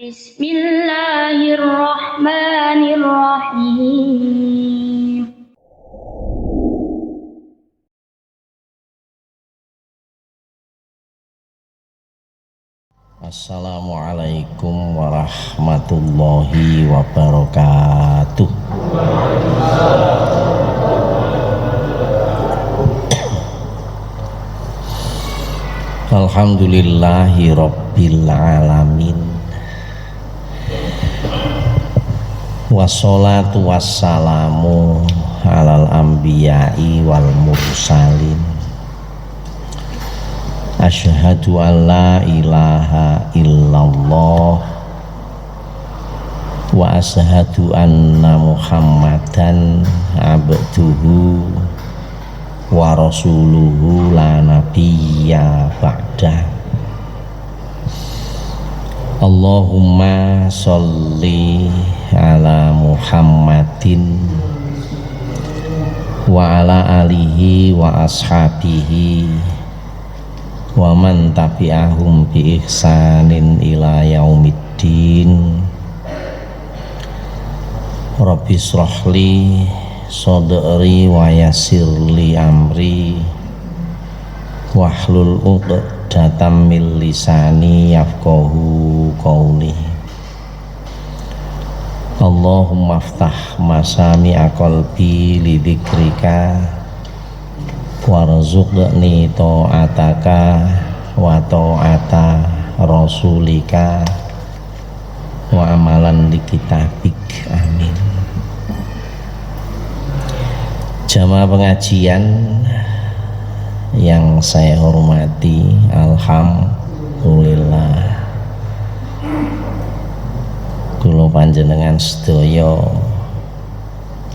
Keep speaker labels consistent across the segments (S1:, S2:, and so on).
S1: Bismillahirrahmanirrahim.
S2: Assalamualaikum warahmatullahi wabarakatuh. Alhamdulillahi rabbil alamin. Wassalatu wassalamu alal anbiya'i wal mursalin. Asyhadu an la ilaha illallah wa asyhadu anna Muhammadan abduhu wa rasuluhu la nabiyya ba'dah. Allahumma sholli ala Muhammadin wa ala alihi wa ashabihi wa man tabi'ahum bi ihsanin ila yaumiddin. Rabbi shrahli sadri wa yassirli amri wahlul 'uqdatam min lisani yafqahu qawli. Allahumma aftah masami'a qalbi li dzikrika warzuqni ta'ataka wa ta'ata rasulika wa amalan li kitabik. Amin. Jamaah pengajian yang saya hormati, alhamdulillah kula panjenengan sedaya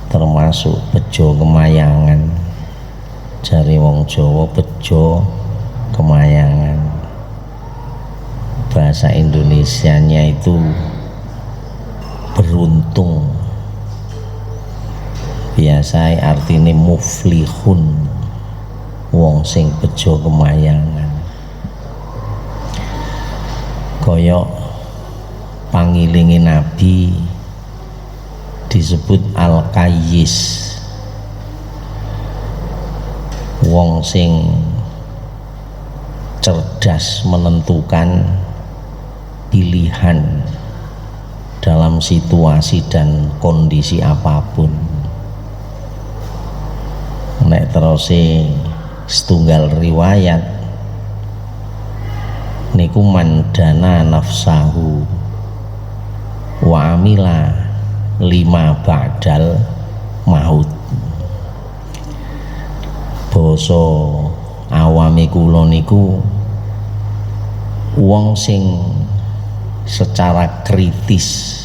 S2: termasuk bejo kemayangan. Jari wong Jawa bejo kemayangan, bahasa Indonesianya itu beruntung, biasa artinya muflihun, wong sing bejo kemayangan. Koyok pangilingi Nabi disebut Al-Qayyis, wong sing cerdas menentukan pilihan dalam situasi dan kondisi apapun. Nek terose setunggal riwayat niku mandana nafsahu wa amila lima ba'dal maut. Basa awame kula niku wong sing secara kritis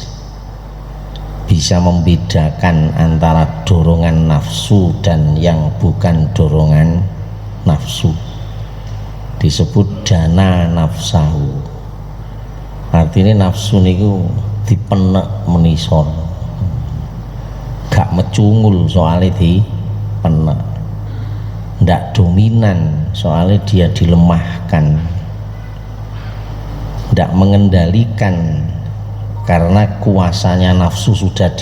S2: bisa membedakan antara dorongan nafsu dan yang bukan dorongan nafsu, disebut dana nafsahu. Artinya nafsu niku dipenek menisor, gak mecungul soalnya dipenek, ndak dominan soalnya dia dilemahkan, ndak mengendalikan karena kuasanya nafsu sudah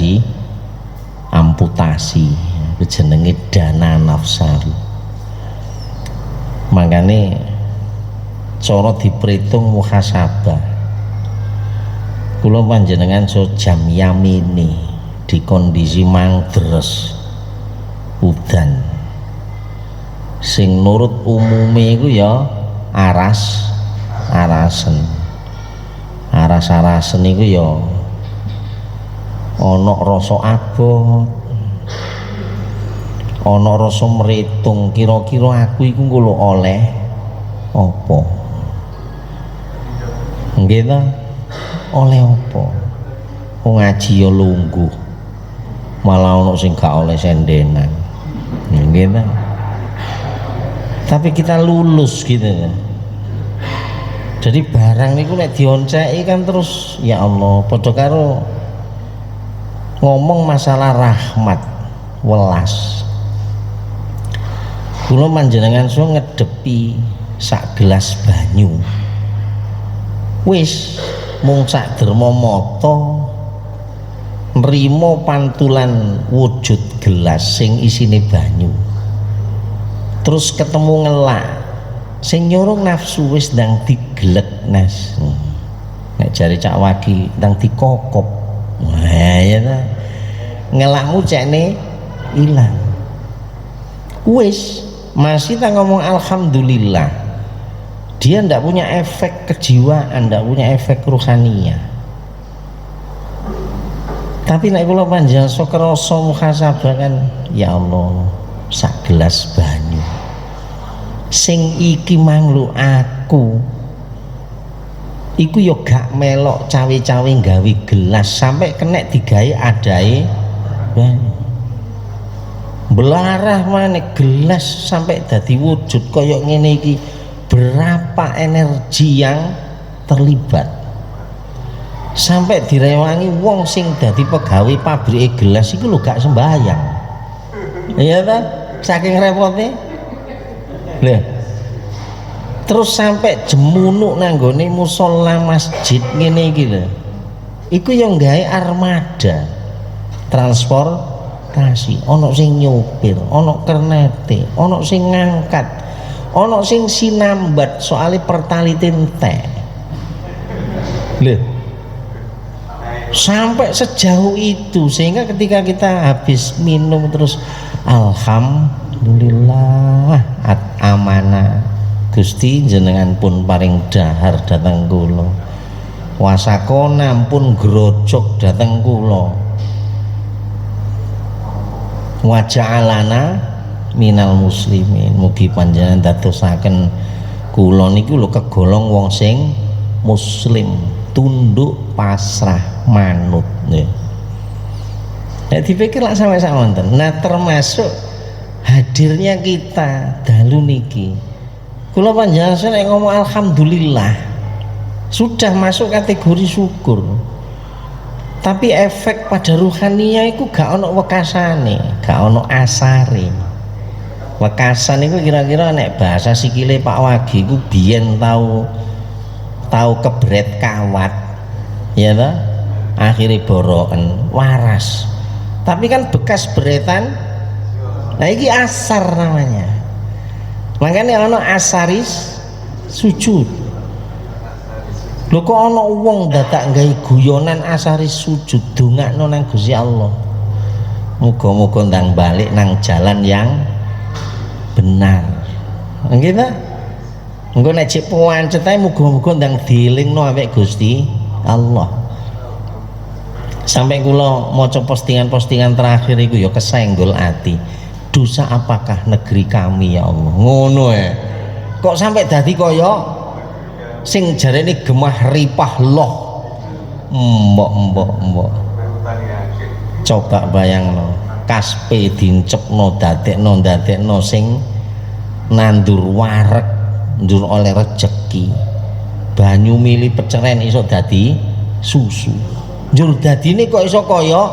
S2: diamputasi. Jenenge dana nafsaru. Makanya cara diperhitung muhasabah, kula panjenengan so jam yamini di kondisi mangdres udan sing nurut umume iku ya arasen iku ya ana rasa abot, ana rasa meritung, kira-kira aku iku engko oleh apa, nggih ta, oleh apa. Wong ngaji ya lungguh, malah ana sing gak oleh sendenan, nggih ta. Tapi kita lulus gitu ya. Jadi barang niku nek dionceki kan terus ya Allah, padha karo ngomong masalah rahmat welas. Kula panjenengan so ngedepi sak gelas banyu, wis mung sak derma mata nrimo pantulan wujud gelas sing isine banyu, terus ketemu ngelak sing nyurung nafsu wis ndang diglek Nas. Nek jare Cak Wagi ndang dikokop. Nah ya ta, ngelakmu cekne ilang wis. Masih tak ngomong alhamdulillah, dia ndak punya efek kejiwaan, ndak punya efek ruhaniyah. Tapi nek kula panjenengan sok krasa muhasabah kan, ya Allah, sak gelas banyu sing iki manglu aku iku yo gak melok cawe-cawe gawe gelas sampai kena digawe adae banyu. Belarah mana gelas sampai dadi wujud koyok ngene iki, berapa energi yang terlibat sampai direwangi wong sing dadi pegawai pabrik gelas iku lho gak sembahyang. Iya ta, saking repotnya lho. Terus sampai jemunuk nanggone musola masjid ngene iki lho, iku yang gawe armada transportasi, ono sing nyupir, ono kernete, ono sing ngangkat, ono sing sinambat soalnya pertalite entek lho. Sampai sejauh itu sehingga ketika kita habis minum terus alhamdulillah amanah Gusti jenengan pun paring dahar dateng kula, wasakona pun grojok dateng kula, waja'alana minal muslimin, mugi panjenengan dadosaken kula niku lho kegolong wong sing muslim, tunduk pasrah manut nggih. Nek dipikir lak sampe sak wonten. Nah termasuk hadirnya kita dalu niki, kula panjenengan nek ngomong alhamdulillah sudah masuk kategori syukur. Tapi efek pada ruhaniyah itu gak ono wekasane, gak ono asare. Wekasan itu kira-kira nek bahasa sikile Pak Wagi ku biyen tahu kebret kawat, ya toh, akhirnya boroken waras. Tapi kan bekas beretan, nah ini asar namanya. Makanya ono asaris sujud. Lho kok ana wong dadak gawe guyonan asari sujud dongakno nang Gusti Allah. Muga-muga ndang balik nang jalan yang benar. Nggih ta? Engko nek cek pancet ae muga-muga ndang dielingno ambek Gusti Allah. Sampai kula maca postingan-postingan terakhir iku ya kesenggol ati. Dosa apakah negeri kami ya Allah? Ngono kok sampai dadi kaya sing jarene gemah ripah loh, mbok coba bayangno kaspe dincepno dadekno sing nandur wareg ndur oleh rejeki, banyu mili peceren iso dadi susu, njur dadine kok iso kaya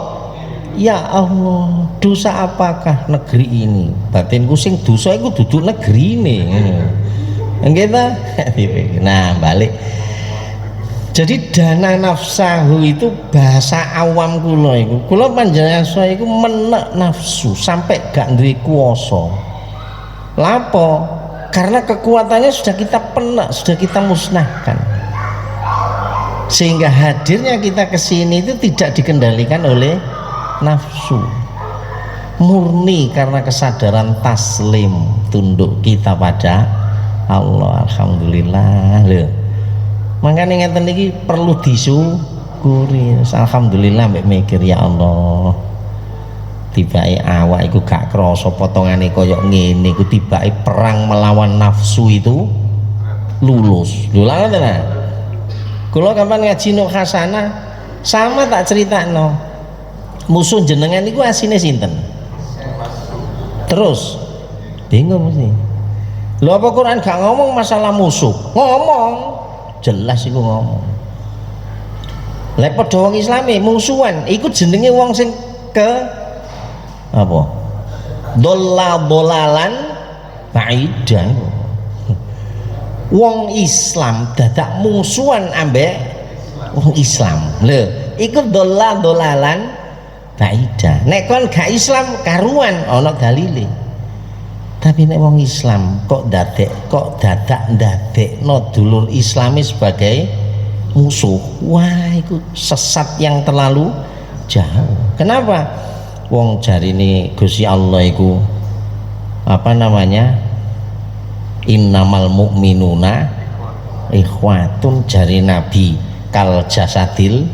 S2: ya Allah, dosa apakah negeri ini? Batinku sing dosa iku duduk negerine. Nggih ta? Nah, balik. Jadi dana nafsahu itu bahasa awam kula iku. Kula panjenengan saya iku menek nafsu sampai gak duwe kuwasa. Lapo? Karena kekuatannya sudah kita penek, sudah kita musnahkan. Sehingga hadirnya kita ke sini itu tidak dikendalikan oleh nafsu. Murni karena kesadaran taslim, tunduk kita pada Allah. Alhamdulillah lho. Makanya ngeten iki perlu disyukuri. Alhamdulillah mbek mikir ya Allah. Tibake awak iku gak krasa potongane koyok ngene iku tibake perang melawan nafsu itu lulus. Lho lha ngoten ta. Kula kapan ngaji Nuk Hasanah sama tak critakno. Musuh jenengan iku asine sinten? Terus bingung mesti. Lho apa Quran gak ngomong masalah musuh? Ngomong. Jelas iku ngomong. Lek padha wong Islami musuhan iku jenenge wong sing ke apa? Dolalan baidan. Wong Islam dadak musuhan ambek wong Islam. Lho, iku dolalan baidah. Nek kon gak Islam karuan ana dalile. Tapi nek wong Islam kok dadak ndadekno dulur Islami sebagai musuh. Wah, itu sesat yang terlalu jauh. Kenapa? Wong jarine Gusti Allah iku apa namanya? Innamal mu'minuna ikhwatun, jari Nabi kal jasadil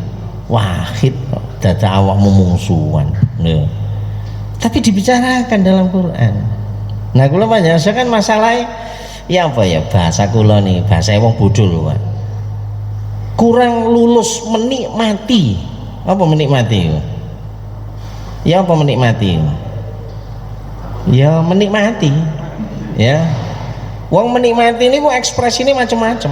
S2: wahid, dadak awakmu mungsuhan. Tapi dibicarakan dalam Quran. Nah, kula panjenengan kan masalahnya ya apa ya, bahasa kula nih, bahasa wong bodho lho, Pak. Kurang lulus menikmati. Apa menikmati? Ya apa menikmati? Ya menikmati. Ya. Wong menikmati ini ekspresi ini macam-macam.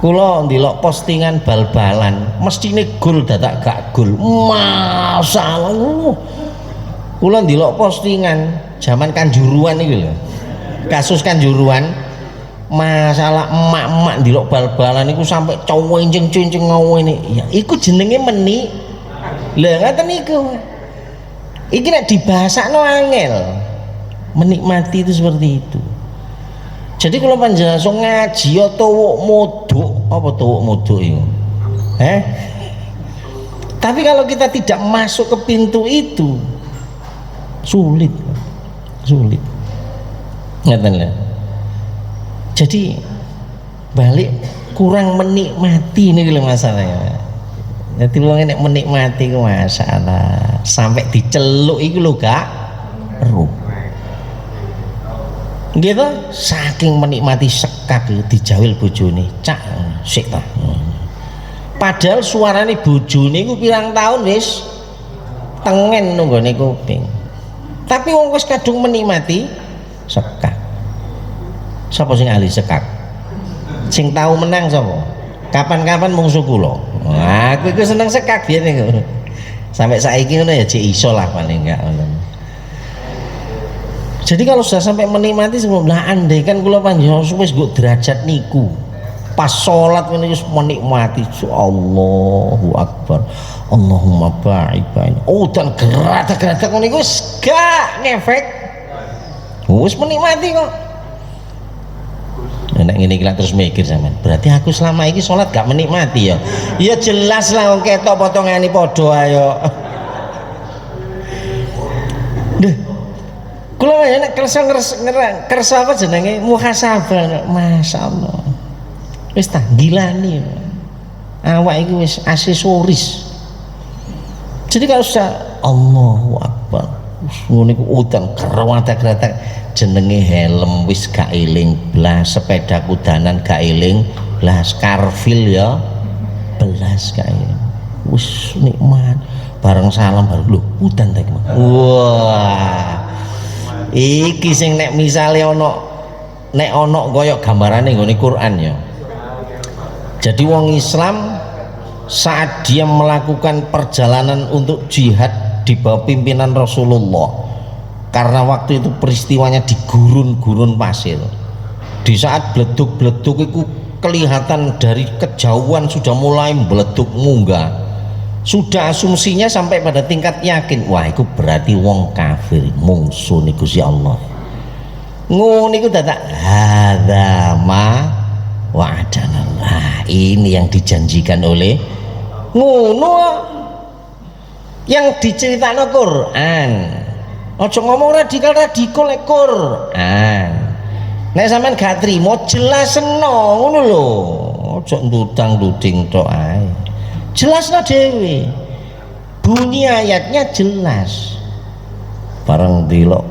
S2: Kula ndelok postingan bal-balan, mestine gol dadak gak gol. Masalah. Kula ndelok postingan zaman Kanjuruan iki lho. Kasus Kanjuruan, masalah emak-emak ndelok bal-balan iku sampai cowok cincing ngene. Ya iku jenenge meni. Lah ngoten niku. Iki nek dibahasakno angel. Menikmati itu seperti itu. Jadi kalau panjenengan so ngaji ya towok modok, apa towok modok itu? Tapi kalau kita tidak masuk ke pintu itu sulit. Ngeten lho. Jadi balik kurang menikmati ini lho masalahnya. Jadi wong nek menikmati ku masalah sampai diceluk iku lho gak ero. Gitu, saking menikmati sekak dijawil bojone, cak sik ta. Padahal suarane bojone iku pirang tahun wis tengen nunggone kuping. Tapi wong wis kadung menikmati sekak. Sapa sing ahli sekak? Sing tahu menang sapa? Kapan-kapan mungsuh kula. Nah, aku iku seneng sekak biyen iku. Sampai saiki ngono ya jek iso lah paling enggak ngono. Jadi kalau sudah sampai menikmati sebelum lah andai kan kula panjenengan wis nggo derajat niku. Pas salat ngene wis menikmati Allahu Akbar. Allahumma ba'id bain. Oh, dan geratak-geratak ngene iku wis gak ngefek. Wis menikmati kok. Nek ngene iki terus mikir sampean. Berarti aku selama ini salat gak menikmati ya. Ya jelas lah wong ketok potongane padha ayo. Kula nek kersa apa jenenge muhasabah, masyaallah. Wis tak gilani. Awak iki wis aksesoris. Jadi kalau sudah Allahu Akbar, ngono iku udan kerwatak-kratak jenenge helm wis gak eling blas, sepeda kudanan gak eling blas, karfil ya belas gak eling. Wis nikmat. Bareng salam baru lho udan ta iki. Wah. Iki sing nek misale nek ana kaya gambarane nggone Quran ya. Jadi wong Islam saat dia melakukan perjalanan untuk jihad di bawah pimpinan Rasulullah, karena waktu itu peristiwanya di gurun-gurun pasir. Di saat bleduk-bleduk itu kelihatan dari kejauhan sudah mulai meleduk munggah. Sudah asumsinya sampai pada tingkat yakin, wah itu berarti wong kafir mungsuh niku Gusti Allah. Ngono niku dadak hadza ma wa'adanallah. Ini yang dijanjikan oleh ngono yang diceritakan Quran. Ojo ngomong radikal Quran. Nek sampean gak trimo jelasno ngono lho. Ojo ndudang-nduding tok ae. Jelasno dhewe. Bunyi ayatnya jelas. Bareng delok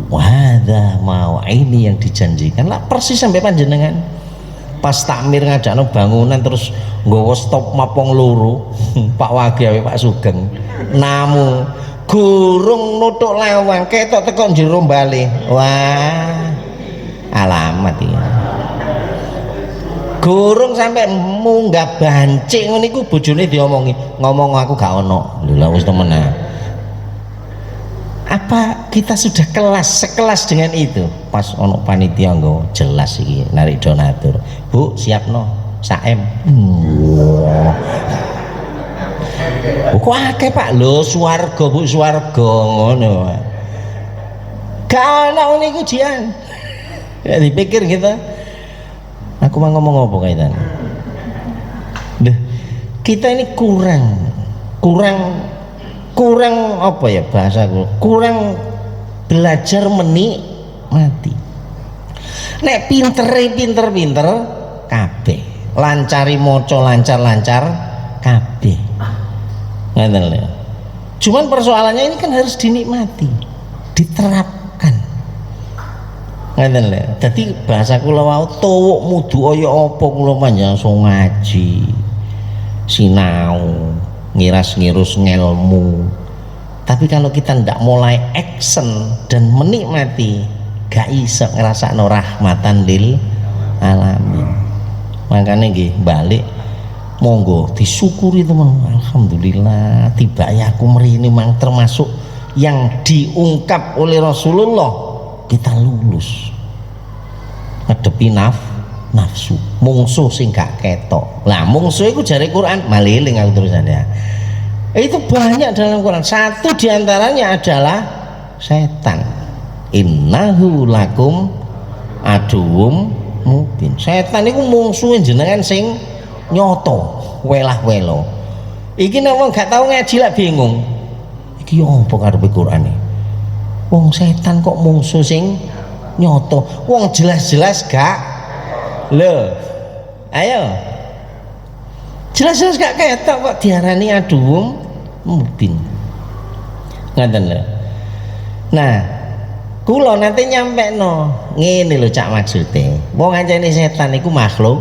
S2: hadza mau ini yang dijanjikan lah persis sampai panjenengan pas takmir ngajakno bangunan terus nggawa stop mapong loro Pak Wagi Pak Sugeng namu gurung nutuk lawang ketok teko jero bali. Wah alamat ya. Gurung sampai munggah bancik ngono iku bojone diomongi, ngomong aku gak ono. Lha wis temenan. Apa kita sudah sekelas dengan itu? Pas ono panitia nggo jelas iki narik donatur. Bu, siapno. saem. Kok akeh Pak lho swarga Bu swarga ngono. Gak ana niku jian. Ya dipikir gitu. Aku mau ngomong apa kaitan? Deh, kita ini kurang apa ya bahasaku? Kurang belajar menikmati. Nek pinter kabeh. Lancari moco lancar kabeh. Ngoten lho. Cuman persoalannya ini kan harus dinikmati, diterapkan. Ngoten lho. Dadi bahasa kula wau tuwuk mudu kaya apa kula panjenengan so ngaji, sinau, ngiras-ngirus ngelmu. Tapi kalau kita ndak mulai action dan menikmati, gak iso ngrasakno rahmatan lil alamin. Makanya nggih balik monggo disyukuri teman. Alhamdulillah tiba ya aku mrene mang termasuk yang diungkap oleh Rasulullah, kita lulus ngadepi nafsu mungsuh sing gak ketok. Lah mungsuh iku jare Quran maliling aku terusan ya. Itu banyak dalam Quran. Satu diantaranya adalah setan. Innahu lakum aduwwum mubin. Setan itu mungsuhin jenengan sing nyoto, welah-welo. Iki nek wong gak tau ngaji lah bingung. Iki apa karepe Quran iki? Wong setan kok mungsuh sing nyoto. Wong jelas-jelas gak. Lho. Ayo. Jelas-jelas gak ketok kok diarani aduwwum mubin. Ngoten lho. Nah, kula nanti nyampe no ngene lho cak maksude. Wong anjene setan iku makhluk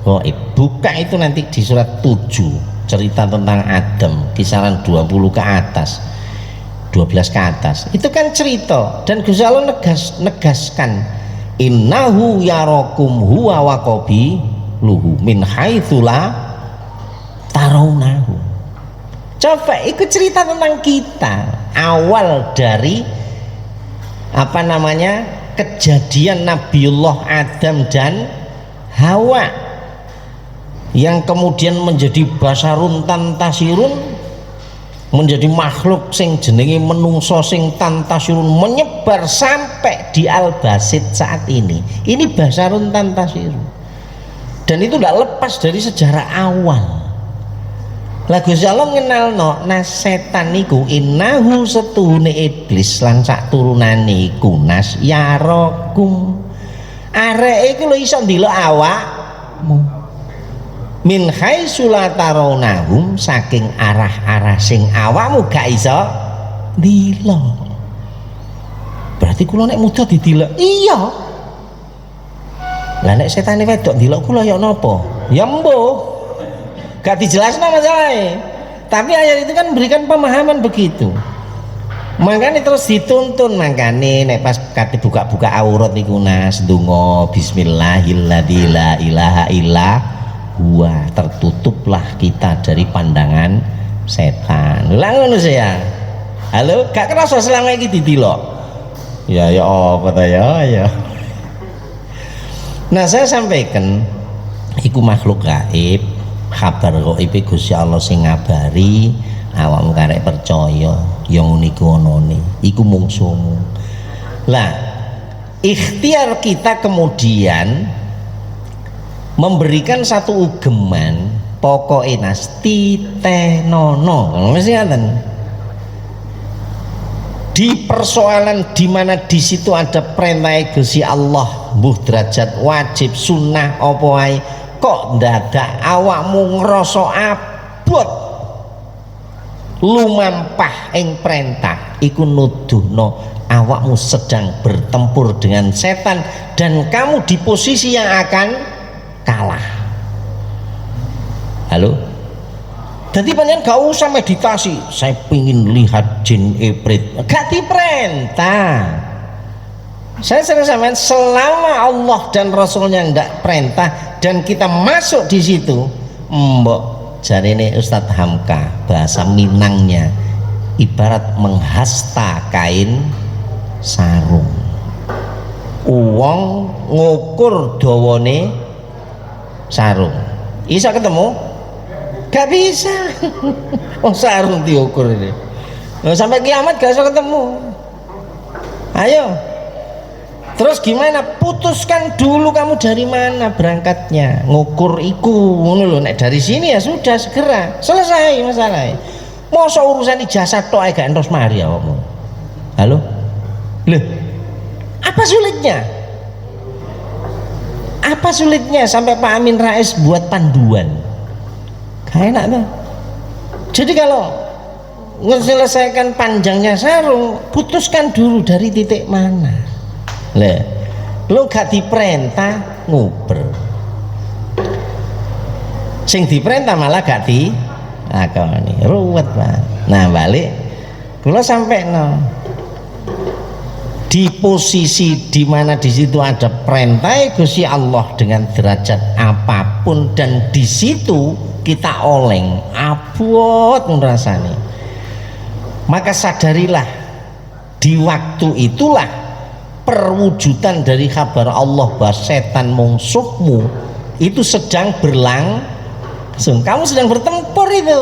S2: gaib. Buka itu nanti di surat 7 cerita tentang Adam, kisaran 20 ke atas, 12 ke atas. Itu kan cerita dan Gusti Allah negaskan innahu yarakum huwa wa qabiluhu min haitsu la tarawnahu. Coba ikut cerita tentang kita awal dari apa namanya kejadian Nabiullah Adam dan Hawa yang kemudian menjadi basarun tantasirun, menjadi makhluk sing jenenge menungso sing tantasirun, menyebar sampai di Al-Basit saat ini. Ini basarun tantasirun dan itu tidak lepas dari sejarah awal. Lah Gusti Allah ngenalno nas setan niku innahu setuhune iblis lan sak turunane iku nas yarakum. Arek iku lho iso ndelok awakmu. Min haitsu la tarawnahum, saking arah-arah sing awakmu gak iso ndelok. Berarti kula nek muda didelok. Iya. Lah nek setane wedok ndelok kula ya napa? Ya mbuh. Gak dijelaskan masalahnya, tapi ayat itu kan memberikan pemahaman begitu. Makanya terus dituntun, makanya nek pas kate buka-buka aurat niku nas donga bismillahilladzi la ilaha illa huwa, tertutuplah kita dari pandangan setan. Lha ngono saya. Halo, gak kerasa selama iki didelok. Ya apa ta ya. Nah, saya sampaikan iku makhluk gaib. Kabar gaib Gusti Allah sing ngabari awakmu karek percaya yang niku onone iku mungsuhmu. Lah ikhtiar kita kemudian memberikan satu ugeman pokoke nas titenono mesti ngaten di persoalan di mana di situ ada perintah Gusti Allah mbuh derajat wajib sunnah apa wae kok ndadak awakmu ngerasa abot lumampah ing perintah iku nuduhno awakmu sedang bertempur dengan setan dan kamu di posisi yang akan kalah. Halo, jadi panjenengan gak usah meditasi saya pingin lihat jin ibrit, gak diperintah. Saya sering sampaikan selama Allah dan Rasulnya ndak perintah dan kita masuk di situ, mbok jari ini Ustadz Hamka bahasa Minangnya ibarat menghasta kain sarung. Uang ngukur dawane sarung. Bisa ketemu? Gak bisa. Oh sarung diukur ini. Sampai kiamat gak bisa ketemu. Ayo. Terus gimana? Putuskan dulu kamu dari mana berangkatnya. Ngukur iku ngono lho. Nek dari sini ya sudah segera selesai masalahnya. Masa urusan ijazah tok ae gak entos mari awakmu. Halo? Loh. Apa sulitnya? Apa sulitnya sampai Pak Amin Rais buat panduan? Gak enak tuh. Jadi kalau menyelesaikan panjangnya sarung, putuskan dulu dari titik mana. Lah, lo gak diperintah nguber. Sing diperintah malah gak dilakoni. Ruwet, Pak. Nah, balik kula sampai no. Di posisi di mana di situ ada perintah Gusti Allah dengan derajat apapun, dan di situ kita oleng abot rasane. Maka sadarilah di waktu itulah perwujudan dari kabar Allah bahwa setan musuhmu itu sedang berlangsung. Kamu sedang bertempur itu.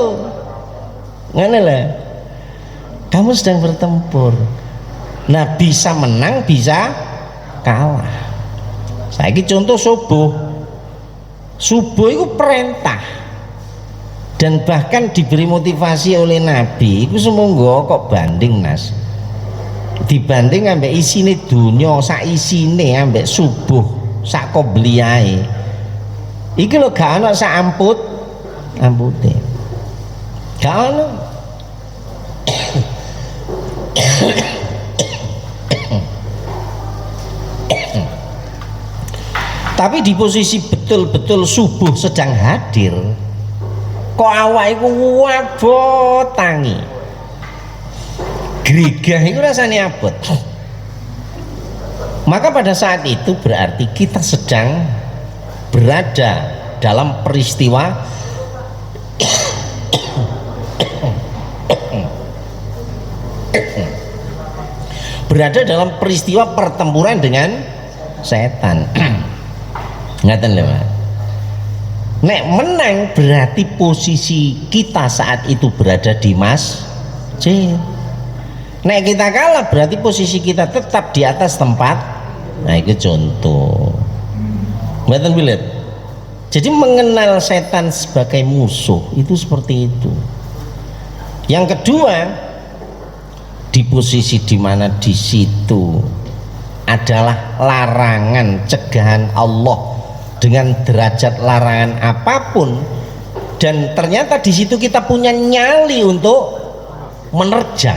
S2: Ngene lah. Kamu sedang bertempur. Nah, bisa menang, bisa kalah. Saiki contoh subuh. Subuh itu perintah. Dan bahkan diberi motivasi oleh Nabi. Itu semonggo kok banding Nas. Dibanding ambek isine dunya sak isine ambek subuh sak qobliyae iki lho gak ana sak ampute gak ana. Tapi di posisi betul-betul subuh sedang hadir kok awak iku wabot tangi grigah itu rasanya abot. Maka pada saat itu berarti kita sedang berada dalam peristiwa pertempuran dengan setan. Ngaten lho, Mas. Nek menang berarti posisi kita saat itu berada di masjid. Nek kita kalah berarti posisi kita tetap di atas tempat. Nah itu contoh. Mboten bilet. Jadi mengenal setan sebagai musuh itu seperti itu. Yang kedua, di posisi di mana di situ adalah larangan cegahan Allah dengan derajat larangan apapun, dan ternyata di situ kita punya nyali untuk menerjang,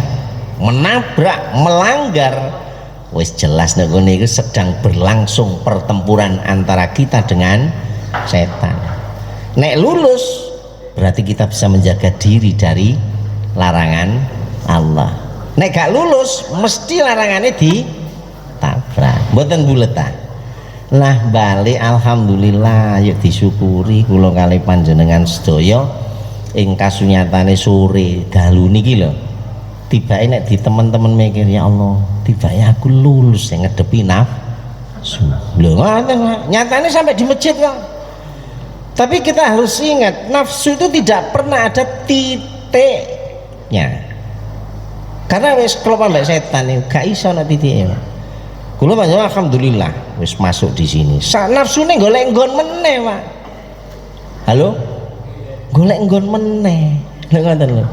S2: menabrak, melanggar. Wis jelas nek ngene iku sedang berlangsung pertempuran antara kita dengan setan. Nek lulus berarti kita bisa menjaga diri dari larangan Allah. Nek gak lulus mesti larangannya ditabrak. Mboten buletan. Lah balik alhamdulillah yuk disyukuri kula kali panjenengan sedaya ing kasunyatane sore dalu niki lho. Tibake nek di teman-teman mikir ya Allah, tibake aku lulus yang ngedepi nafsu. Lho ngoten nyatane sampai di masjid kok. Tapi kita harus ingat nafsu itu tidak pernah ada titiknya. Karena wis kelop ambek setan iki gak iso ana titike. Kula panjenengan alhamdulillah wis masuk di sini. Sak nafsune golek nggon meneh, Pak. Halo? Golek nggon meneh. Lha ngoten lho.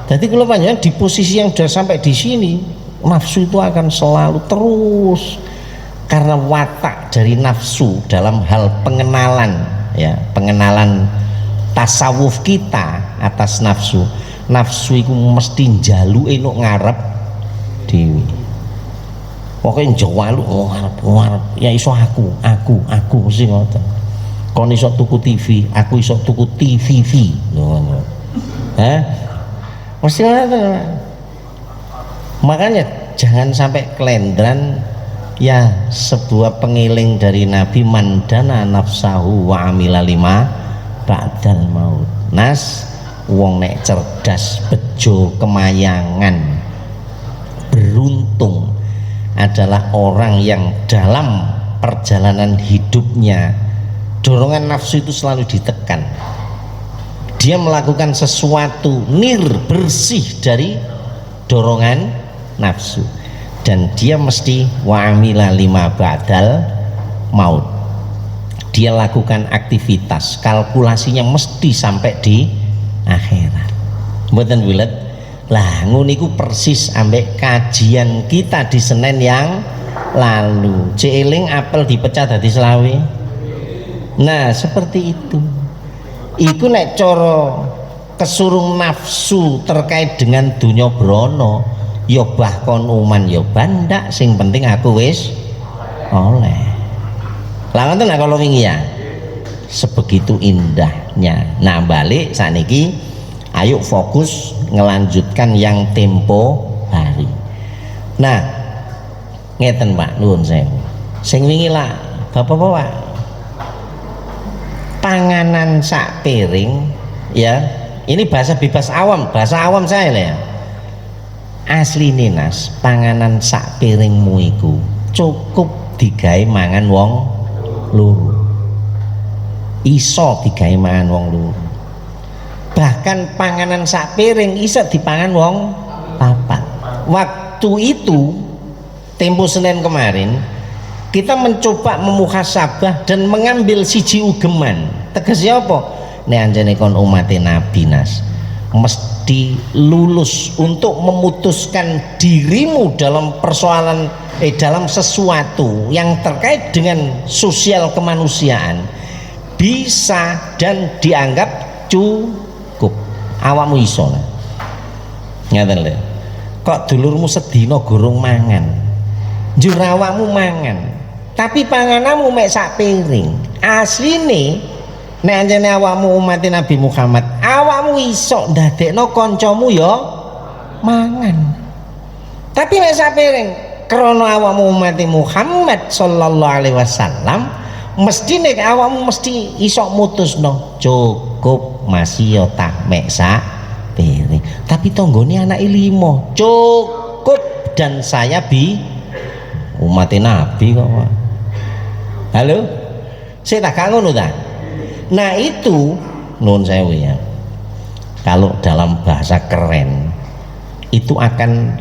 S2: Jadi kula panjenengan di posisi yang sudah sampai di sini, nafsu itu akan selalu terus, karena watak dari nafsu dalam hal pengenalan, ya, pengenalan tasawuf kita atas nafsu. Nafsu itu mesti njaluke nuk ngarep dhewe. Pokoknya njaluk ngarep ya iso aku mesti ngoten. Kon iso tuku TV, aku iso tuku TVV. Ngono. Hah? Mesti ngoten. Makanya jangan sampai kelendran ya sebuah pengiling dari Nabi mandana nafsahu wa amila lima ba'dal maut. Nas wong nek cerdas bejo kemayangan beruntung adalah orang yang dalam perjalanan hidupnya dorongan nafsu itu selalu ditekan. Dia melakukan sesuatu bersih dari dorongan nafsu, dan dia mesti wa'amila lima ba'dal maut. Dia lakukan aktivitas, kalkulasinya mesti sampai di akhirat. Mboten bulet. Lah nguniku persis ambek kajian kita di Senin yang lalu. Celing apel dipecah dadi selawe. Nah seperti itu. Iku nek cara kesurung nafsu terkait dengan dunya brono, ya bahkon uman ya bandak, sing penting aku wis oleh. Lah ngoten kalau wingi ya. Sebegitu indahnya. Nah balik saniki ayo fokus ngelanjutkan yang tempo hari. Nah ngeten Pak nuwun sewu. Sing wingi lah Bapak-bapak, panganan sak piring ya, ini bahasa bebas awam, bahasa awam saya lah ya. Asli Nas, panganan sak piringmu iku cukup digawe mangan wong loro. Iso digawe mangan wong loro. Bahkan panganan sak piring iso dipangan wong papat. Waktu itu tempo Senin kemarin kita mencoba memuhasabah dan mengambil siji ugeman. Tegesnya apa? Nek anjene kon umat Nabi Nas, mesti lulus untuk memutuskan dirimu dalam persoalan dalam sesuatu yang terkait dengan sosial kemanusiaan bisa dan dianggap cukup. Awakmu iso lah. Ngaten lho. Kok dulurmu sedina gorong mangan, njur awakmu mangan, tapi panganamu mek sak piring. Asline nek anjene awakmu umat Nabi Muhammad, awakmu iso ndadekno kancamu ya mangan, tapi mek sak piring. Krana awakmu umat Muhammad sallallahu alaihi wasallam, mesti nek awakmu mesti iso mutusno cukup masih yo tak mek sak piring, tapi tonggone anak 5 cukup dan saya umat Nabi kok. Halo, saya tak ngono ta. Nah itu nuwun sewu ya, kalau dalam bahasa keren itu akan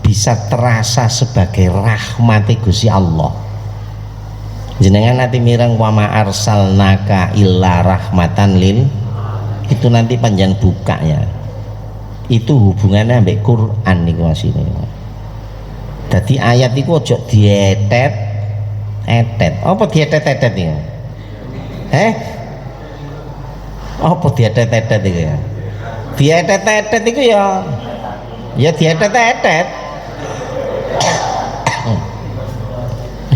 S2: bisa terasa sebagai rahmati Gusti Allah. Jenengan nanti mireng wa ma arsalnaka illa rahmatan lil, itu nanti panjang buka ya, itu hubungannya ambek Quran niku asine. Dadi ayat iku ojo dietet apa dietet iki? Apa dietet iki ya? Dietet iku ya dietet.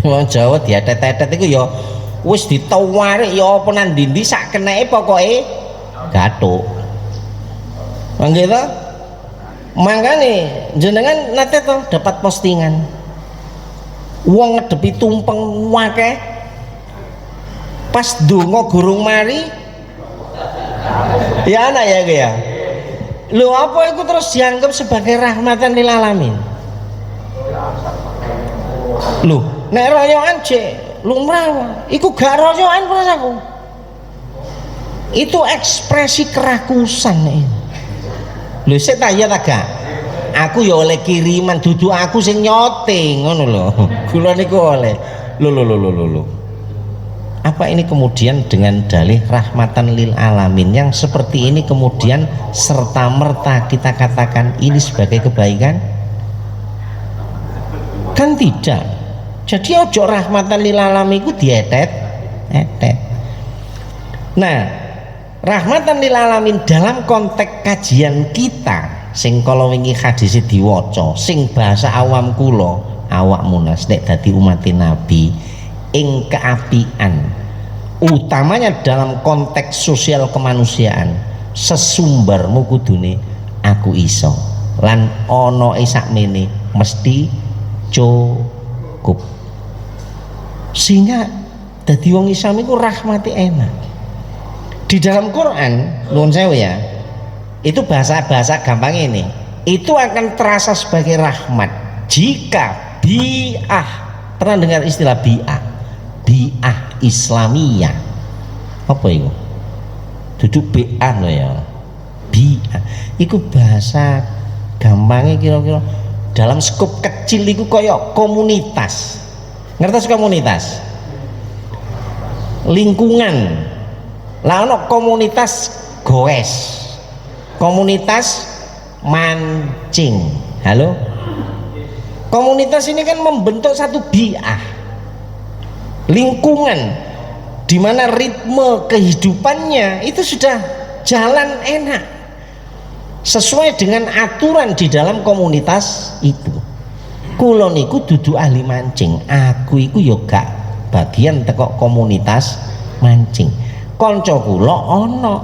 S2: Wong Jawa dietet iku ya wis ditawarik ya apa nang ndi sak keneke pokoke gathuk. Nggih to? Mangkane jenengan nate to dapat postingan wong ngedepi tumpeng akeh pas donga gurung mari ya anak ya ya. Lho apa itu terus dianggap sebagai rahmatan lil alamin? Lho nek royokan cek lumrah iku gak royokan perasaku, itu ekspresi kerakusan nih. Lho sik tak ya ta gak? Aku ya oleh kiriman, dudu aku sing nyoting ngono lho. Kula niku oleh. Lho. Apa ini kemudian dengan dalih rahmatan lil alamin yang seperti ini kemudian serta merta kita katakan ini sebagai kebaikan? Kan tidak. Jadi ojo rahmatan lil alamin itu dietet. Nah, rahmatan lil alamin dalam konteks kajian kita sing kala wingi hadis diwaca sing bahasa awam kula awakmu Nas nek dadi umat Nabi ing keapian utamanya dalam konteks sosial kemanusiaan sesumbarmu kudune aku iso lan ana sakmene mesti cukup, sehingga dadi wong Islam iku rahmati enak. Di dalam Quran nuwun sewu ya, itu bahasa gampang ini, itu akan terasa sebagai rahmat jika bi'ah, pernah dengar istilah bi'ah? Bi'ah Islamiyah Apa iku? Duduk BA lho ya. BA. Iku bahasa gampangnya kira-kira dalam skop kecil iku kaya komunitas. Ngertos komunitas? Lingkungan. Lah ono komunitas goes. Komunitas mancing. Halo? Komunitas ini kan membentuk satu biah. Lingkungan di mana ritme kehidupannya itu sudah jalan enak sesuai dengan aturan di dalam komunitas itu. Kulo niku dudu ahli mancing, aku iku yo gak bagian teko komunitas mancing. Kanca kula ana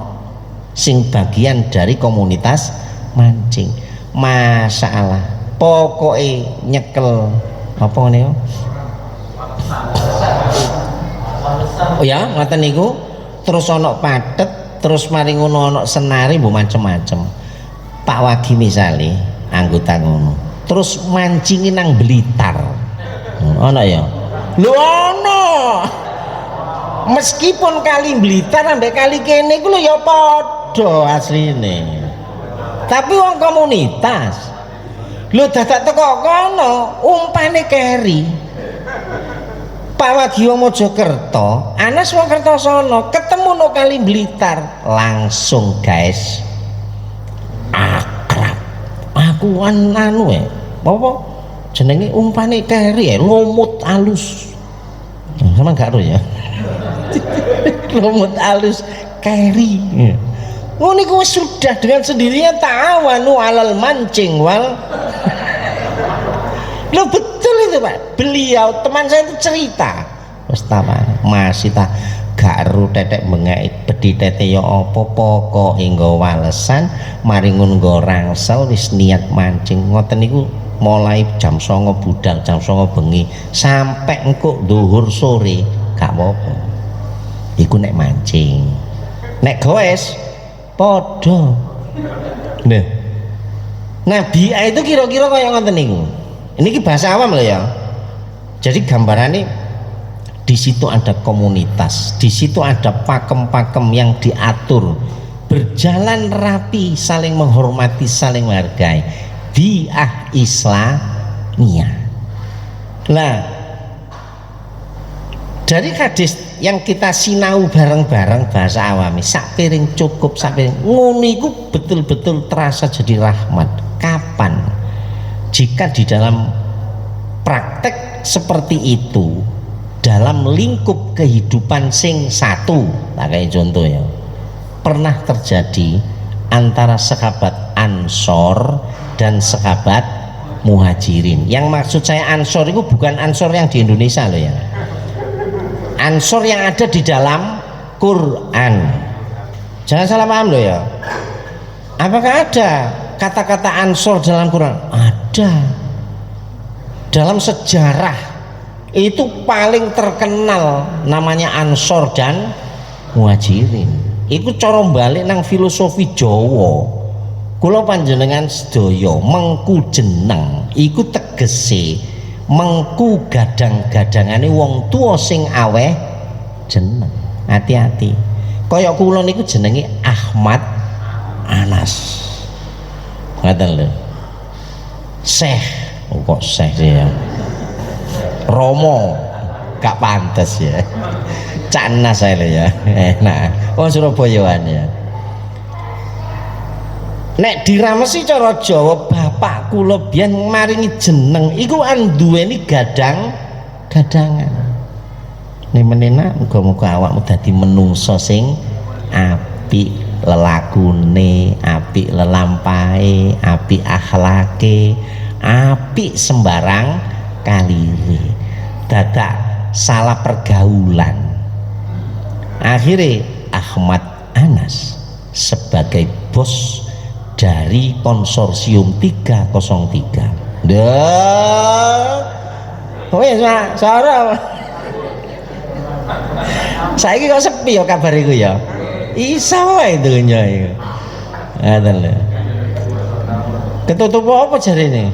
S2: sing bagian dari komunitas mancing. Masalah pokoknya nyekel apa ngene oh ya ngoten niku, terus ana padet, terus mari ngono ana senari mbok macem-macem. Pak Wagi misale anggota ngono terus mancingi nang Blitar ana ya lho ana meskipun kali Blitar ambek kali kene iku lho ya padha asline tapi wong komunitas lho dadak teko kono umpane keri Pak Wagi wong Mojokerto Anas wong Kertosono ketemu no kali Blitar langsung guys akrab aku anu apa jenenge umpane keri lumut alus sama gak ro ya lumut alus keri ngono iku sudah dengan sendirinya ta'awanu alal mancing wal lo betul itu Pak, beliau teman saya itu cerita Mustafa masih tak gak ru tetek mengait bedi tete ya apa pokok hingga walesan mari nggo rangsel wis niat mancing ngoten niku mulai jam 09.00 budal jam 09.00 bengi sampai engko dhuhur sore gak apa-apa iku nek mancing nek goes podo nah biaya itu kira-kira kayak ngoten niku ini bahasa awam loh ya jadi gambarannya di situ ada komunitas di situ ada pakem-pakem yang diatur berjalan rapi saling menghormati saling menghargai biah Islamiyah. Nah dari hadis yang kita sinau bareng-bareng bahasa awami sak piring cukup sak piring nguniku betul-betul terasa jadi rahmat. Kapan? Jika di dalam praktek seperti itu dalam lingkup kehidupan sing satu nah kayak contoh ya pernah terjadi antara sahabat Ansor dan sahabat Muhajirin. Yang maksud saya Ansor itu bukan Ansor yang di Indonesia loh ya, Ansor yang ada di dalam Quran. Jangan salah paham loh ya. Apakah ada kata-kata Ansor dalam Quran? Ada. Dalam sejarah itu paling terkenal namanya Ansor dan Muhajirin. Iku cara balik nang filosofi Jawa. Kula panjenengan sedaya mengku jeneng iku tegese mengku gadang-gadangane wong tua sing aweh jeneng. Hati-hati. Kaya kula niku jenenge Ahmad Anas. Ngaten lho. Syekh, kok Syekh sih ya. Romo gak pantes ya. Cak Anas saya lho ya. Enak. Wong Surabayaan ya. Nek diramesi cara Jawa bapak kula biyen maringi jeneng iku anduweni gadang-gadangan. Menena muga-muga awakmu dadi menungso sing apik lelakune, apik lelampahe, apik akhlake, apik sembarang kalire. Dadak salah pergaulan. Akhirnya Ahmad Anas sebagai bos dari konsorsium 303. Wes Pak, sora. Saiki kok sepi ya kabar iku ya. Iso wae donya iku. Ngoten lho. Ketutup apa jarene?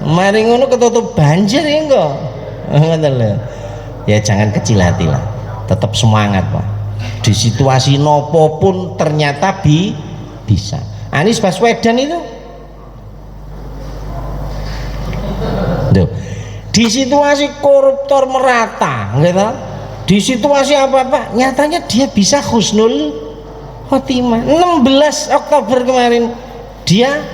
S2: Mari ngono ketutup banjir ya kok. Ngoten lho. Ya jangan kecil hati lah. Tetap semangat Pak. di situasi nopo pun ternyata bisa. Anies Baswedan itu tuh, di situasi koruptor merata gitu, di situasi apa-apa nyatanya dia bisa husnul khotimah. 16 Oktober kemarin dia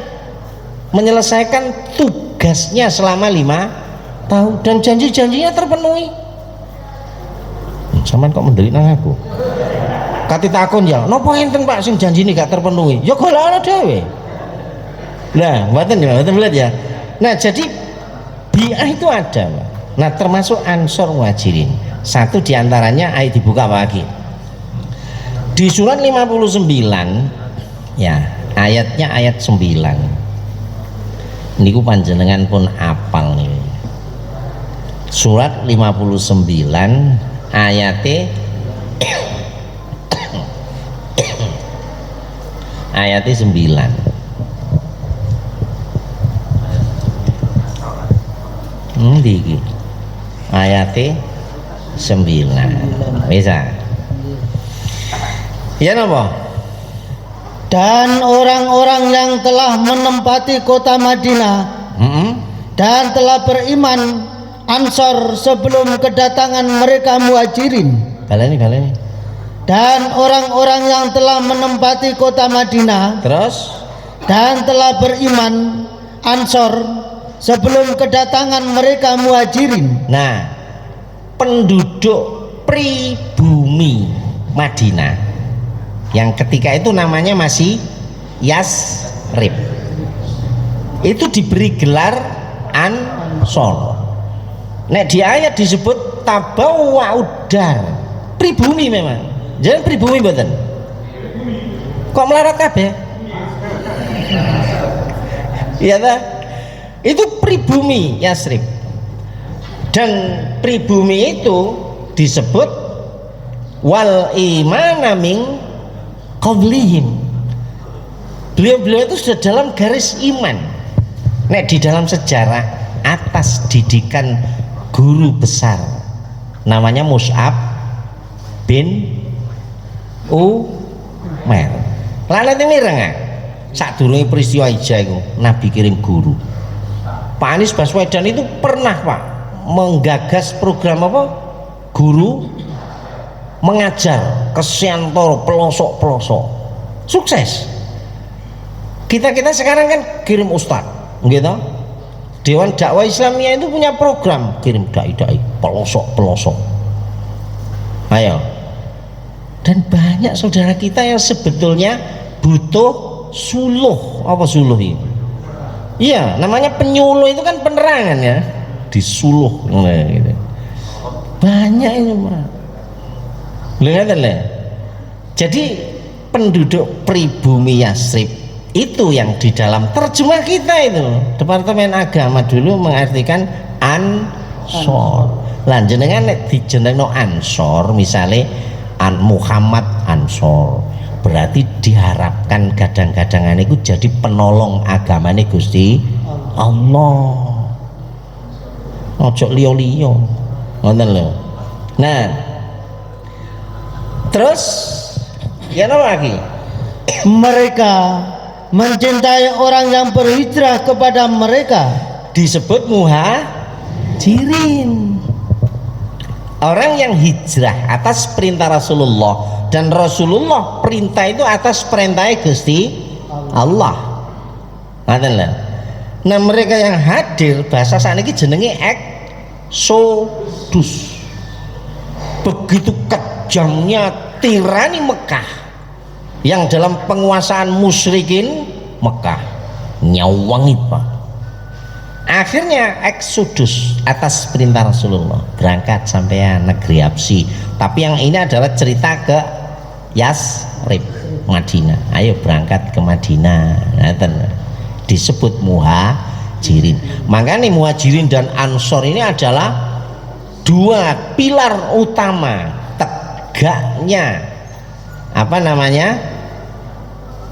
S2: menyelesaikan tugasnya selama 5 tahun dan janji-janjinya terpenuhi. Sampeyan kok mendelik nang aku? Kati takon ya, napa enten Pak sing janji ini gak terpenuhi? Ya golekane dhewe. Nah, mboten lihat ya. Nah, jadi bi'ah itu ada, Pak. Nah, termasuk ansor muhajirin. Satu diantaranya ayat dibuka lagi. Di surat 59 ya, ayatnya ayat 9. Niku panjenengan pun apal nih. Surat 59 ayatnya ayatnya 9 diki ayatnya 9 bisa ya napa?
S1: Dan orang-orang yang telah menempati kota Madinah dan telah beriman Ansor sebelum kedatangan mereka Muhajirin.
S2: Baleni.
S1: Dan orang-orang yang telah menempati kota Madinah
S2: Terus
S1: dan telah beriman Ansor sebelum kedatangan mereka Muhajirin.
S2: nah, penduduk pribumi Madinah yang ketika itu namanya masih Yasrib itu diberi gelar Ansor. Nek di ayat disebut tabawwa'ud-dar, pribumi memang. Jangan pribumi mboten. Kok melarat kabeh? Iya ta? Itu pribumi Yasrib. Dan pribumi itu disebut wal imana min qablihim. Beliau-beliau itu sudah dalam garis iman. Nek di dalam sejarah atas didikan guru besar namanya Mus'ab bin Umair. Lalat ini rengah sadurunge peristiwa Hijrah itu Nabi kirim guru. Pak Anies Baswedan itu pernah Pak menggagas program apa? Guru mengajar ke Siantoro pelosok-pelosok. Sukses. Kita sekarang kan kirim ustadz, gitu. Dewan Dakwah Islamiyah itu punya program kirim dai-dai pelosok-pelosok. Ayo. Dan banyak saudara kita yang sebetulnya butuh suluh. Apa suluh ini? Iya, namanya penyuluh itu kan penerangan ya. Disuluh gitu. Banyak itu, Pak. Lihat. Jadi penduduk pribumi Yasrib itu yang di dalam terjemah kita itu Departemen Agama dulu mengartikan Ansor. Lan jenengan nek dijenengno Ansor misalnya Muhammad Ansor berarti diharapkan kadang-kadang itu jadi penolong agamane Gusti Allah. Ojo liyo-liyo. Ngoten lho. Nah, terus ya apa lagi?
S1: Mereka mencintai orang yang berhijrah kepada mereka,
S2: disebut muhajirin. Orang yang hijrah atas perintah Rasulullah, dan Rasulullah perintah itu atas perintah Gusti Allah. Nah, mereka yang hadir bahasa saat ini jenenge eksodus. Begitu kejamnya tirani Mekah yang dalam penguasaan musyrikin Mekah nyawangit Pak. Akhirnya eksodus atas perintah Rasulullah berangkat sampai negeri Habsyi. Tapi yang ini adalah cerita ke Yasrib Madinah. Ayo berangkat ke Madinah. Disebut muhajirin. Makanya muhajirin dan ansor ini adalah dua pilar utama tegaknya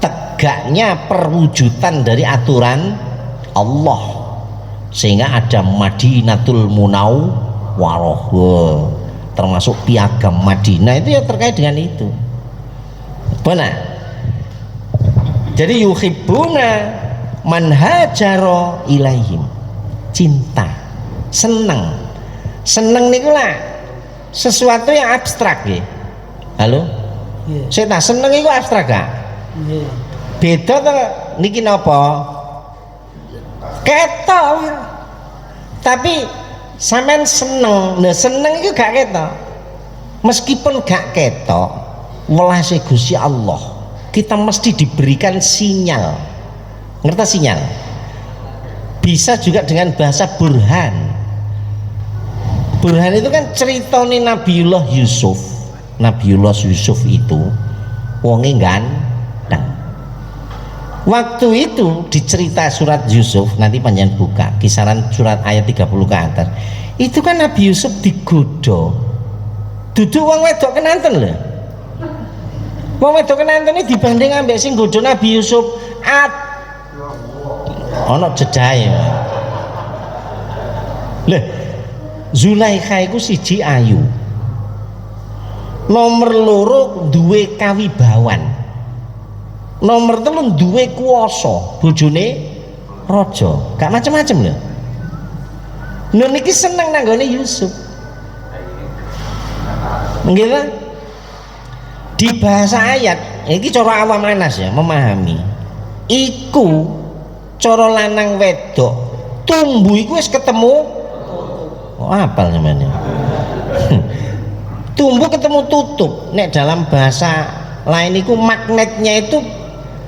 S2: tegaknya perwujudan dari aturan Allah, sehingga ada Madinatul Munawwarah. termasuk piagam Madinah itu ya terkait dengan itu. Benar. Jadi yuhibbuna man hajara ilaihim, cinta, seneng. Seneng niku lah sesuatu yang abstrak ya. Halo?
S1: Iya.
S2: Saya tak seneng itu abstrak gak?
S1: Iya.
S2: Beda tuh niki napa? Ketok. Tapi sampean seneng, nah seneng itu gak ketok. Meskipun gak ketok, welase Gusti Allah, kita mesti diberikan sinyal. Ngerti sinyal? Bisa juga dengan bahasa burhan. Burhan itu kan ceritanya Nabiullah Yusuf. Nabiullah Yusuf itu wonge ganteng. Waktu itu dicerita surat Yusuf, nanti panjang buka kisaran surat ayat 30 ke atas. Itu kan Nabi Yusuf digoda. Duduk wong wedok kenanten lho. Wong wedok kenanten ini dibanding ambek sing goda Nabi Yusuf ana jedahe. Lho, Zulaikha iku siji ayu. Nomor loro duwe kawibawan. Nomor telu duwe kuwasa, bojone raja. Gak macem-macem lho. Lho niki seneng nanggone Yusuf. Nggih ta? Di bahasa ayat, iki cara awam Anas ya, memahami. Iku cara lanang wedok tumbuh iku wis ketemu. Oh, apal namanya. Tumbuh ketemu tutup. Nek dalam bahasa lain itu magnetnya itu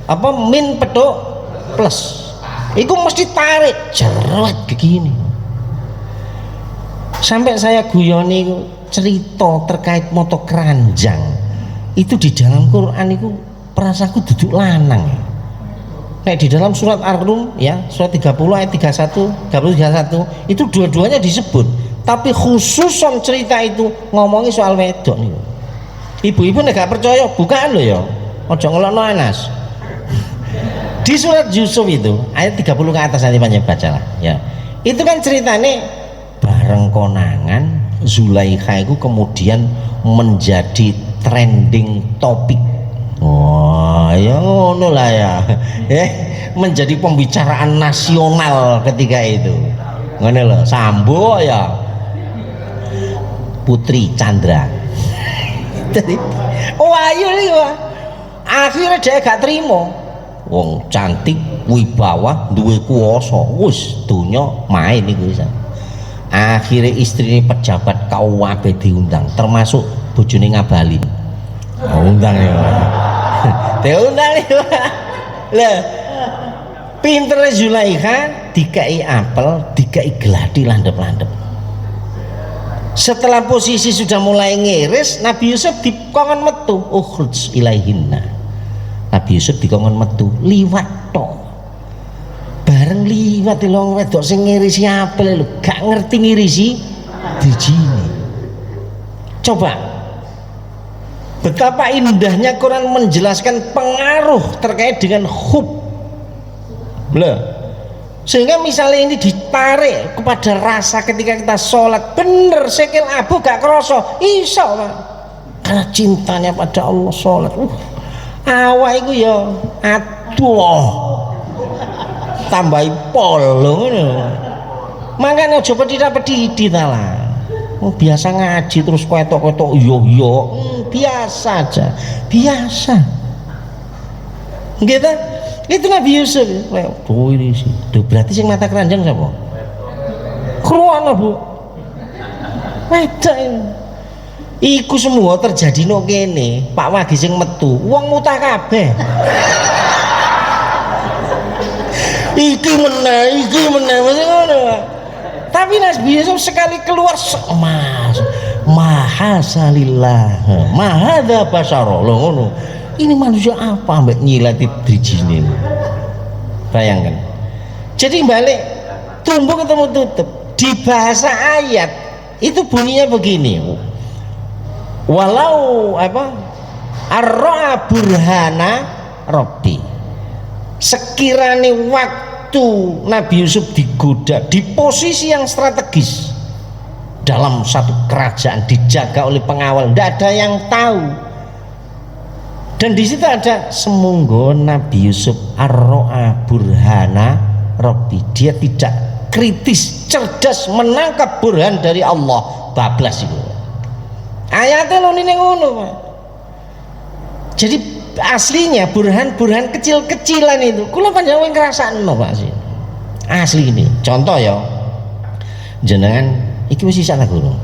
S2: apa min pedok plus. Iku mesti tarik jerat begini. Sampai saya guyoni cerita terkait moto keranjang. Itu di dalam Quran itu perasaku duduk lanang. Nek di dalam surat Ar-Rum ya, surat 30 ayat 31, 31 itu dua-duanya disebut. Tapi khususon cerita itu ngomongi soal wedok nih. Ibu-ibu nek gak percaya bukaan lo ya. Ojo ngelokno Anas. Di surat Yusuf itu ayat 30 ke atas nanti panjang bacalah ya. Itu kan ceritanya bareng konangan Zulaikha itu kemudian menjadi trending topik. Wah, ya ngono lah ya. Menjadi pembicaraan nasional ketika itu. Ngono lho, Sambo ya. Putri Chandra. Jadi, oh ayo nih wah. Akhirnya dia gak terima. Wong cantik, wibawa, duwe kuwasa, wis donya main iku wis. Akhirnya istri pejabat KUHP diundang, termasuk bojone Ngabalin. Oh, undang ya. Diundang ya. Lah, pintere Zulaikha dikai apel, dikai gladi landep-landep. Setelah posisi sudah mulai ngiris, Nabi Yusuf dikongkon metu, ukhruj ilaihinna. Nabi Yusuf dikongkon metu, liwat tok. Bareng liwat di long wedok sing ngirisi apel lho, gak ngerti ngirisi dijine. Coba betapa indahnya Quran menjelaskan pengaruh terkait dengan hub. Lah, sehingga misalnya ini ditarik kepada rasa ketika kita sholat, bener sekil abu gak kerasa iso Pak, karena cintanya pada Allah sholat. Awak itu ya aduh tambahi pol ngono. Makanya coba tidak pedidi lah. Biasa ngaji terus ketok-ketok yo biasa aja, biasa. Gitu. Itu Nabi Yusuf. Tuh ini sih. Tuh berarti sing mata keranjang siapa? Kruana Bu. Wedok ini. Iku semua terjadi no kene. Pak Wagi sing metu, wong mutah kabeh. Iki meneh masih ngono. Tapi Nabi Yusuf sekali keluar mas, mahasalillah, mahadha basara lho ngono. Ini manusia apa mbak nyilati drijine. Bayangkan. Jadi balik tumbuh ketemu tutup. Di bahasa ayat itu bunyinya begini. Walau apa? Ar-ra'a burhana Rabbi. Sekiranya waktu Nabi Yusuf digoda di posisi yang strategis. dalam satu kerajaan dijaga oleh pengawal, tidak ada yang tahu. Dan di situ ada semunggo Nabi Yusuf ar-ro'a burhana Rabbi, dia tidak kritis, cerdas menangkap burhan dari Allah, bablas itu ayatnya lo ini ngono Pak. Jadi aslinya burhan-burhan kecil-kecilan itu kula panjenengan ngrasakno Pak sih asli ini. Contoh ya, jenengan iki wis isak ta gurung?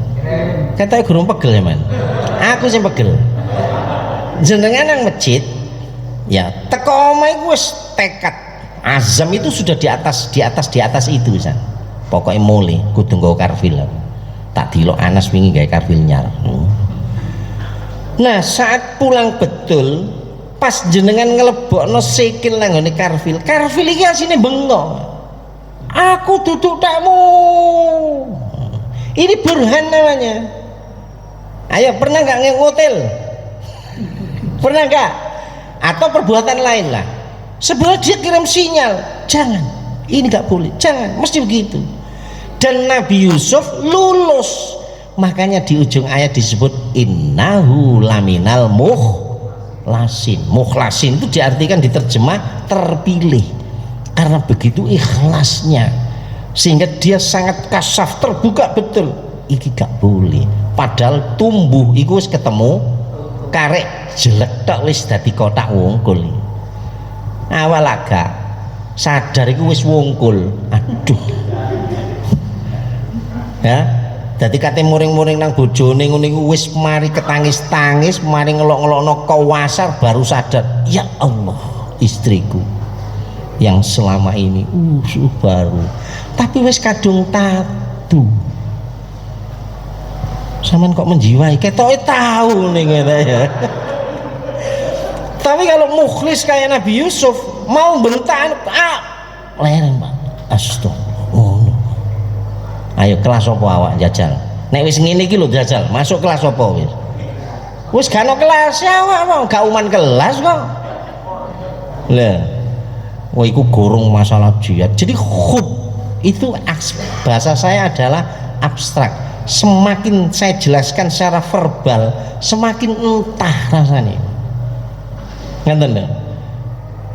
S2: Katanya gurung pegel ya man, aku sing pegel. Jenengan nang masjid ya teko omah iku wis tekad azam itu sudah di atas itu san. Pokoknya mulai kudu nggawa karfil. Tak dilok Anas wingi gawe karfil nyar. Nah, saat pulang betul pas jenengan ngelebokno sikil nang ngene karfil. Karfil iki asine bengok. Aku duduk takmu. Ini burhan namanya. Ayo, pernah nggak ngehotel? Pernah nggak? Atau perbuatan lain lah. Sebenarnya dia kirim sinyal, jangan, ini nggak boleh, jangan, mesti begitu. Dan Nabi Yusuf lulus, makanya di ujung ayat disebut innahu laminal mukhlasin. Mukhlasin itu diartikan diterjemah terpilih, karena begitu ikhlasnya sehingga dia sangat kasaf, terbuka betul. Iki gak boleh, padahal tumbuh iku wis ketemu karek jelek tok wis dadi kotak wungkul. Awal agak sadar iku wis wungkul. Aduh. Ya, dadi kate muring-muring nang bojone ngono iku wis mari ketangis-tangis, mari ngelok-ngelokno kawasar baru sadar, ya Allah, istriku yang selama ini baru tapi wis kadung tatu. Saman kok menjiwai, ketoke tahu nih kata ya. Tapi kalau mukhlis kayak Nabi Yusuf mau bentak, leren Pak. Astagfirullah. Ayo kelas apa awak jajal? Nek wis ngene iki lho jajal, masuk kelas apa wis? Wis gak ono kelas ya awak mau gak uman kelas kok. Lah. Wah iku gorong masalah jihad. Jadi khub itu bahasa saya adalah abstrak. Semakin saya jelaskan secara verbal, semakin entah rasanya. Ngerti?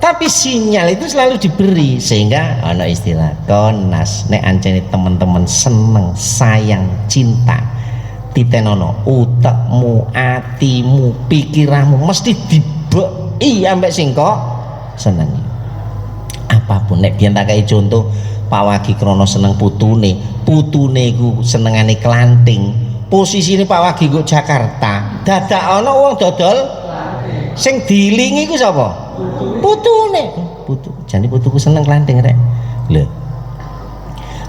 S2: Tapi sinyal itu selalu diberi sehingga ada istilah konas nek ancene teman-teman seneng, sayang, cinta, titenono utekmu, atimu, pikiranmu mesti dibeki ambek sing kok senengi. Apapun nek biyen tak kei contoh Pak Wagi krono seneng putune iku senengane klanting. Posisine Pak Wagi kok Jakarta, dadak ana wong dodol sing diilingi iku sapa? Putune. Putu. Jane putuku seneng klanting rek. Lho.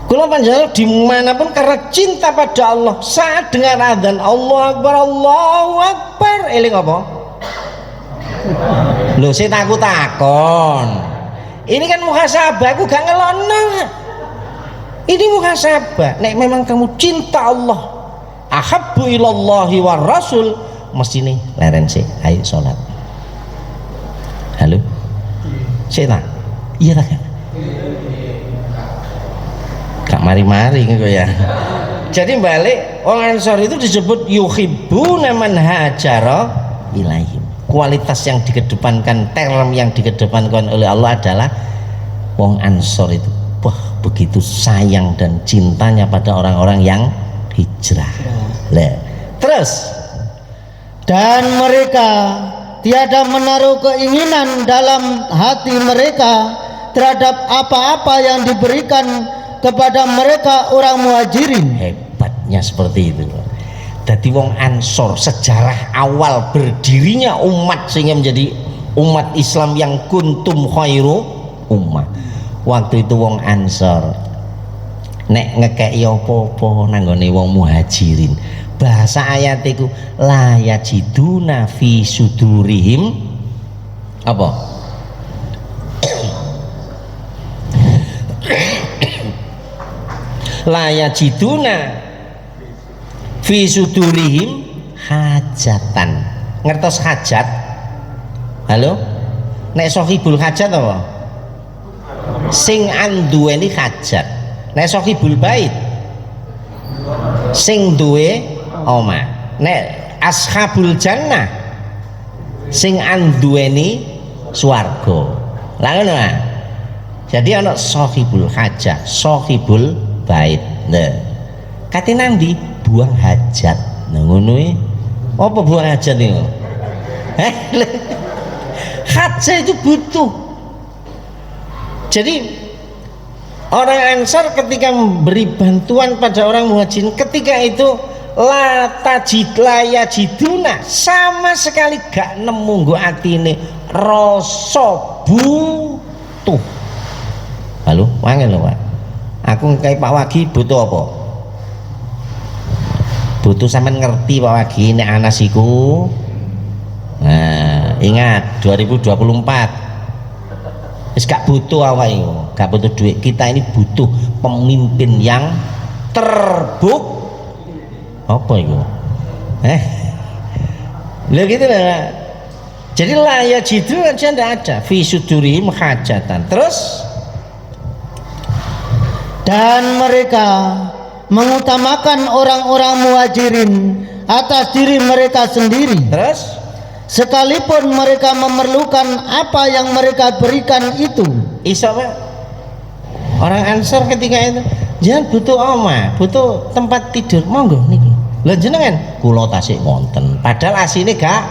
S2: Kula panjenengan dimanapun karena cinta pada Allah, saat dengar adzan Allahu Akbar, eling apa? Lho, sing takon. Ini kan muhasabah, aku gak ngelona. Ini muhasabah. Nek memang kamu cinta Allah, ahabbu ilallahi war rasul, mesti nih leren sih, ayo sholat. Halo, sih tak? Iya tak? Gak mari-mari gitu ya. Jadi balik, orang Ansor itu disebut yuhibbuna man hajara ilaihim. Kualitas yang dikedepankan, term yang dikedepankan oleh Allah adalah wong Ansor itu begitu sayang dan cintanya pada orang-orang yang hijrah. Terus
S1: dan mereka tiada menaruh keinginan dalam hati mereka terhadap apa-apa yang diberikan kepada mereka orang muhajirin.
S2: Hebatnya seperti itu. Jadi wong Ansor, sejarah awal berdirinya umat sehingga menjadi umat Islam yang kuntum khairu ummah. Waktu itu wong Ansor nek ngekeki apa-apa nanggone wong muhajirin. Bahasa ayat itu la yajiduna fi sudurihim apa? La yajiduna fi sudurihim hajatan. Ngertos hajat? Halo? Nek sohibul hajat apa? Sing anduweni hajat. Nek sohibul bait sing duwe omah. Nek ashabul jannah sing anduweni swarga. Lah ngono ah. Jadi ana sahibul hajah, sahibul bait. Nah, kate nang ndi? Buang hajat. Nah ngono e. Apa buang hajat niku? Hajat itu butuh. Jadi orang Ansar ketika memberi bantuan pada orang Muhajirin, ketika itu la yajiduna, sama sekali gak nemu nggo atine rasa butuh. Halo, wangen lho Pak. Aku kayak Pak Wagi butuh apa? Butuh sampean ngerti Pak Wagi nek Anas iku. Nah, ingat 2024. Wis gak butuh awak iku, gak butuh duit. Kita ini butuh pemimpin yang apa itu? Lah gitu lah. Jadi layak jitu aja ndak ada. Fi sudurihim hajatan. Terus
S1: dan mereka mengutamakan orang-orang Muhajirin atas diri mereka sendiri.
S2: Terus
S1: Sekalipun mereka memerlukan apa yang mereka berikan itu.
S2: iso orang Ansor ketika itu jangan butuh omah, butuh tempat tidur, monggo niki. Lah jenengan kula tasik wonten. Padahal asine gak.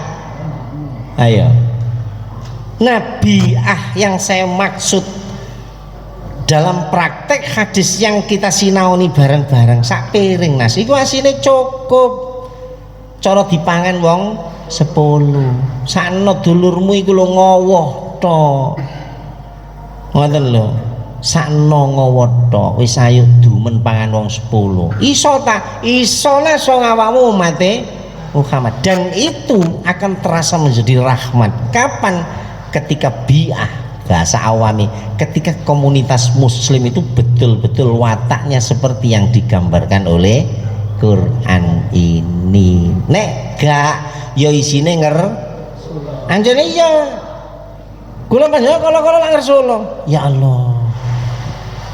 S2: Ayo. Nabiah yang saya maksud dalam praktek hadis yang kita sinaoni bareng-bareng sak piring nasi iku asine cukup. Cara dipangan wong 10. Sakno dulurmu iku lho ngowoh tok. Ngoten lho. Sakno ngowoh tok wis ayo dumen pangan wong 10. Iso ta? Iso lah so awakmu umate Muhammad, dan itu akan terasa menjadi rahmat. Kapan? Ketika bi'ah, bahasa awami, ketika komunitas muslim itu betul-betul wataknya seperti yang digambarkan oleh Quran ini. Nek gak ya isine anjene iya kula panjenengan kala-kala lak ngersula ya Allah,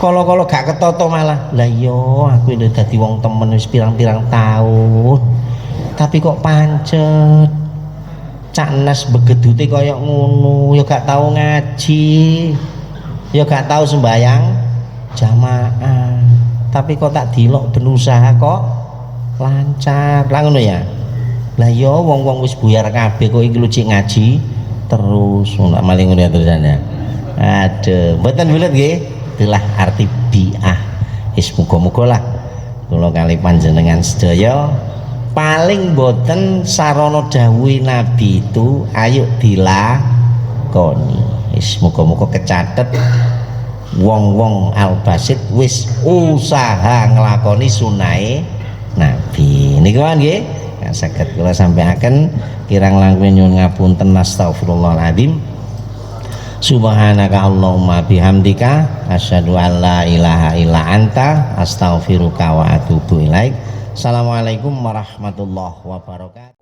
S2: kala-kala gak ketoto malah lah yo aku ini dadi wong temen wis pirang-pirang tahun tapi kok pancet canes begedute kaya ngono, ya gak tau ngaji, ya gak tau sembayang jamaah, tapi kok tak dilok ben usaha kok lancar lah ngono ya. Lah ya wong-wong wis buyar kabeh kok iki lucik ngaji terus ndak maling ngono terusane. Aduh, mboten bulet nggih. Itulah arti bi'ah. Wis muga-muga lah kula kali panjenengan sedaya paling boten sarana dawuhe Nabi itu ayo dilakoni. Wis muga-muga kecatet wong-wong Al-Basit wis usaha nglakoni sunahe Nabi. Niku nggih saged kula sampaikan kirang langkung nyuwun ngapunten astagfirullahaladzim. Subhanaka Allahumma bihamdika asyhadu an la ilaha illa anta astaghfiruka wa atubu ilaik. Assalamualaikum warahmatullahi wabarakatuh.